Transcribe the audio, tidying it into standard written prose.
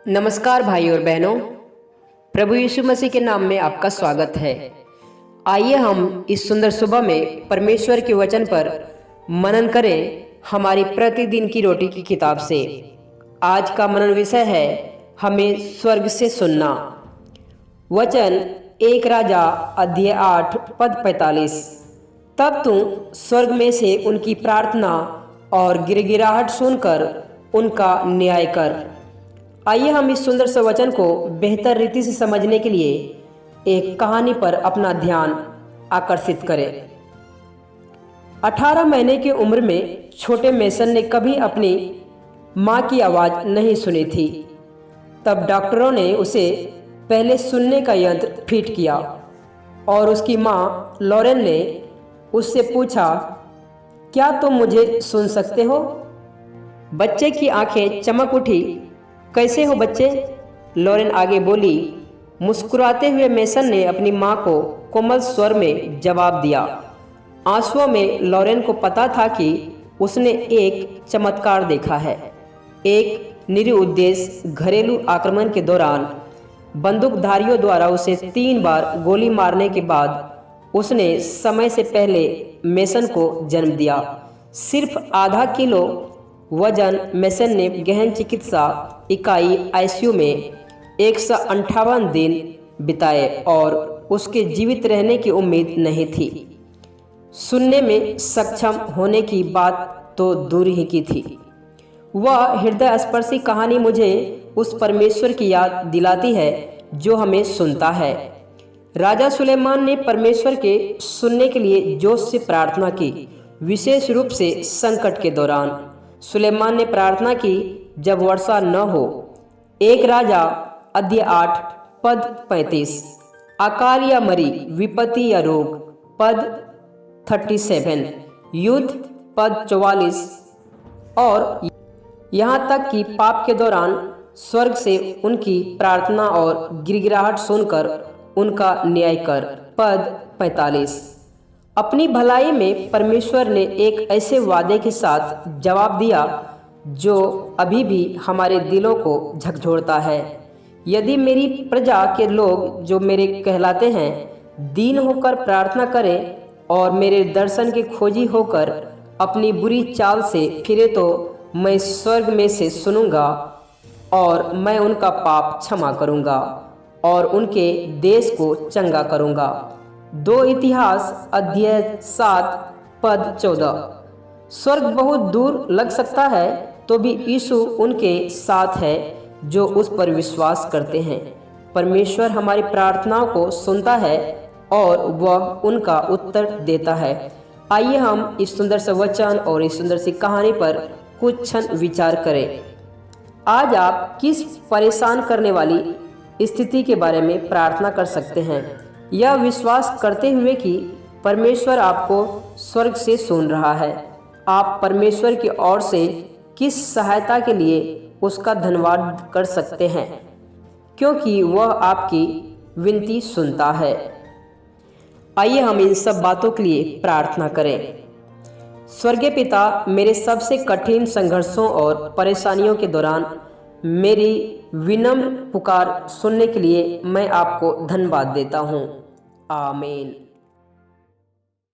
नमस्कार भाई और बहनों, प्रभु यीशु मसीह के नाम में आपका स्वागत है। आइए हम इस सुंदर सुबह में परमेश्वर के वचन पर मनन करें हमारी प्रतिदिन की रोटी की किताब से। आज का मनन विषय है हमें स्वर्ग से सुनना। वचन 1 राजा अध्याय 8 पद 45। तब तू स्वर्ग में से उनकी प्रार्थना और गिड़गिड़ाहट सुनकर उनका न्याय कर। आइए हम इस सुंदर से वचन को बेहतर रीति से समझने के लिए एक कहानी पर अपना ध्यान आकर्षित करें। 18 महीने की उम्र में छोटे मेसन ने कभी अपनी माँ की आवाज़ नहीं सुनी थी। तब डॉक्टरों ने उसे पहले सुनने का यंत्र फिट किया और उसकी माँ लॉरेन ने उससे पूछा, क्या तुम मुझे सुन सकते हो? बच्चे की आंखें चमक उठी। कैसे हो बच्चे? लॉरेन आगे बोली। मुस्कुराते हुए मेसन ने अपनी माँ को कोमल स्वर में जवाब दिया। आंसुओं में लॉरेन को पता था कि उसने एक चमत्कार देखा है। एक निरुद्देश्य घरेलू आक्रमण के दौरान बंदूकधारियों द्वारा उसे 3 बार गोली मारने के बाद उसने समय से पहले मेसन को जन्म दिया। सिर्फ आधा किलो वजन मेसन ने गहन चिकित्सा इकाई आईसीयू में 158 दिन बिताए और उसके जीवित रहने की उम्मीद नहीं थी। सुनने में सक्षम होने की बात तो दूर ही की थी। वह हृदय स्पर्शी कहानी मुझे उस परमेश्वर की याद दिलाती है जो हमें सुनता है। राजा सुलेमान ने परमेश्वर के सुनने के लिए जोश से प्रार्थना की, विशेष रूप से संकट के दौरान। सुलेमान ने प्रार्थना की जब वर्षा न हो। 1 राजा अध्याय 8 पद 35। अकाल या मरी, विपत्ति या रोग पद 37, युद्ध पद 44 और यहाँ तक कि पाप के दौरान स्वर्ग से उनकी प्रार्थना और गिड़गिड़ाहट सुनकर उनका न्याय कर पद 45। अपनी भलाई में परमेश्वर ने एक ऐसे वादे के साथ जवाब दिया जो अभी भी हमारे दिलों को झकझोरता है। यदि मेरी प्रजा के लोग जो मेरे कहलाते हैं दीन होकर प्रार्थना करें और मेरे दर्शन के खोजी होकर अपनी बुरी चाल से फिरे तो मैं स्वर्ग में से सुनूंगा और मैं उनका पाप क्षमा करूंगा और उनके देश को चंगा करूंगा। 2 इतिहास अध्याय 7 पद 14। स्वर्ग बहुत दूर लग सकता है तो भी यीशु उनके साथ है जो उस पर विश्वास करते हैं। परमेश्वर हमारी प्रार्थनाओं को सुनता है और वह उनका उत्तर देता है। आइए हम इस सुंदर से वचन और इस सुंदर सी कहानी पर कुछ क्षण विचार करें। आज आप किस परेशान करने वाली स्थिति के बारे में प्रार्थना कर सकते हैं, यह विश्वास करते हुए कि परमेश्वर आपको स्वर्ग से सुन रहा है। आप परमेश्वर की ओर से किस सहायता के लिए उसका धन्यवाद कर सकते हैं, क्योंकि वह आपकी विनती सुनता है। आइए हम इन सब बातों के लिए प्रार्थना करें। स्वर्गीय पिता, मेरे सबसे कठिन संघर्षों और परेशानियों के दौरान मेरी विनम्र पुकार सुनने के लिए मैं आपको धन्यवाद देता हूँ। आमीन।